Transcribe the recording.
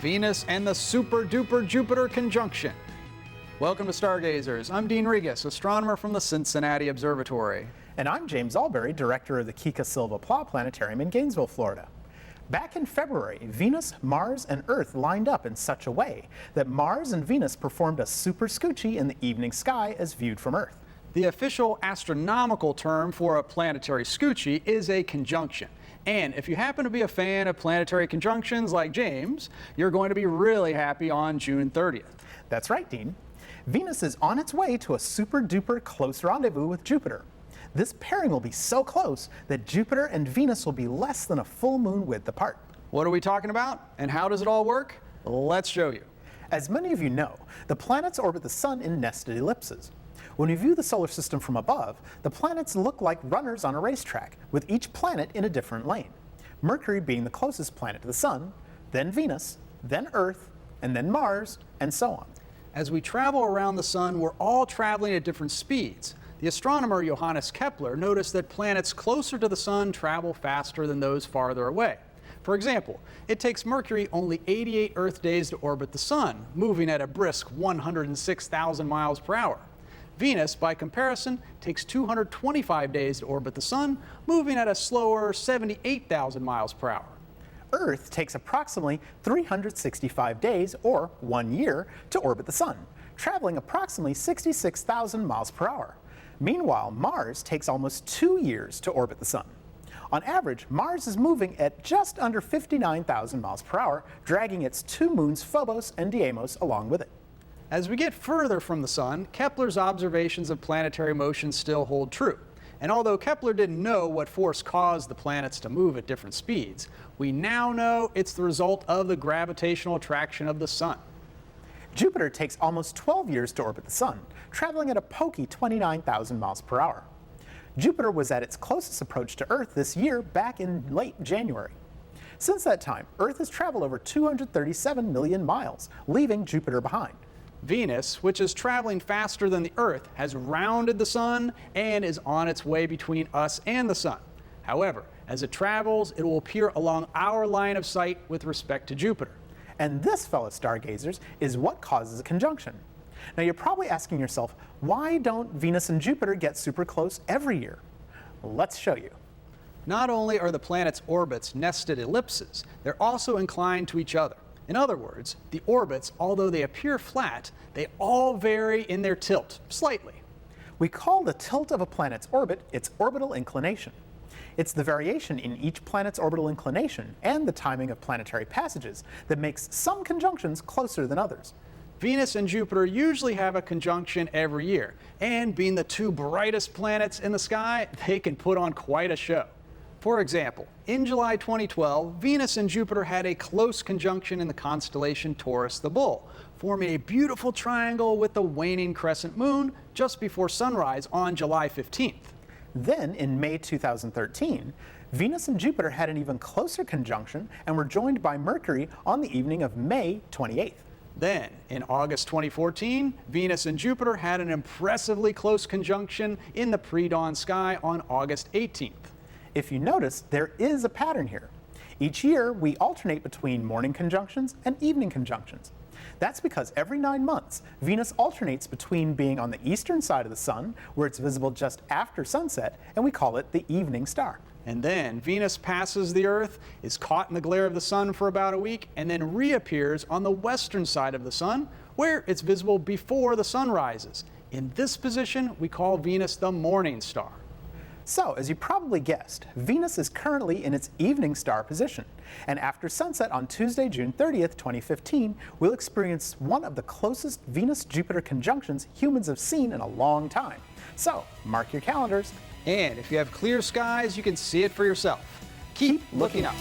Venus and the super-duper Jupiter conjunction. Welcome to Stargazers. I'm Dean Regas, astronomer from the Cincinnati Observatory. And I'm James Albury, director of the Kika Silva Plow Planetarium in Gainesville, Florida. Back in February, Venus, Mars, and Earth lined up in such a way that Mars and Venus performed a super scoochie in the evening sky as viewed from Earth. The official astronomical term for a planetary scoochie is a conjunction. And if you happen to be a fan of planetary conjunctions like James, you're going to be really happy on June 30th. That's right, Dean. Venus is on its way to a super-duper close rendezvous with Jupiter. This pairing will be so close that Jupiter and Venus will be less than a full moon width apart. What are we talking about, and how does it all work? Let's show you. As many of you know, the planets orbit the sun in nested ellipses. When we view the solar system from above, the planets look like runners on a racetrack, with each planet in a different lane. Mercury being the closest planet to the sun, then Venus, then Earth, and then Mars, and so on. As we travel around the sun, we're all traveling at different speeds. The astronomer Johannes Kepler noticed that planets closer to the sun travel faster than those farther away. For example, it takes Mercury only 88 Earth days to orbit the sun, moving at a brisk 106,000 miles per hour. Venus, by comparison, takes 225 days to orbit the sun, moving at a slower 78,000 miles per hour. Earth takes approximately 365 days, or 1 year, to orbit the sun, traveling approximately 66,000 miles per hour. Meanwhile, Mars takes almost 2 years to orbit the sun. On average, Mars is moving at just under 59,000 miles per hour, dragging its two moons Phobos and Deimos along with it. As we get further from the sun, Kepler's observations of planetary motion still hold true. And although Kepler didn't know what force caused the planets to move at different speeds, we now know it's the result of the gravitational attraction of the sun. Jupiter takes almost 12 years to orbit the sun, traveling at a pokey 29,000 miles per hour. Jupiter was at its closest approach to Earth this year back in late January. Since that time, Earth has traveled over 237 million miles, leaving Jupiter behind. Venus, which is traveling faster than the Earth, has rounded the sun and is on its way between us and the sun. However, as it travels, it will appear along our line of sight with respect to Jupiter. And this, fellow stargazers, is what causes a conjunction. Now you're probably asking yourself, why don't Venus and Jupiter get super close every year? Let's show you. Not only are the planets' orbits nested ellipses, they're also inclined to each other. In other words, the orbits, although they appear flat, they all vary in their tilt, slightly. We call the tilt of a planet's orbit its orbital inclination. It's the variation in each planet's orbital inclination and the timing of planetary passages that makes some conjunctions closer than others. Venus and Jupiter usually have a conjunction every year, and being the two brightest planets in the sky, they can put on quite a show. For example, in July 2012, Venus and Jupiter had a close conjunction in the constellation Taurus the Bull, forming a beautiful triangle with the waning crescent moon just before sunrise on July 15th. Then, in May 2013, Venus and Jupiter had an even closer conjunction and were joined by Mercury on the evening of May 28th. Then, in August 2014, Venus and Jupiter had an impressively close conjunction in the pre-dawn sky on August 18th. If you notice, there is a pattern here. Each year, we alternate between morning conjunctions and evening conjunctions. That's because every 9 months, Venus alternates between being on the eastern side of the sun, where it's visible just after sunset, and we call it the evening star. And then Venus passes the Earth, is caught in the glare of the sun for about a week, and then reappears on the western side of the sun, where it's visible before the sun rises. In this position, we call Venus the morning star. So, as you probably guessed, Venus is currently in its evening star position, and after sunset on Tuesday, June 30th, 2015, we'll experience one of the closest Venus-Jupiter conjunctions humans have seen in a long time. So, mark your calendars. And if you have clear skies, you can see it for yourself. Keep looking up.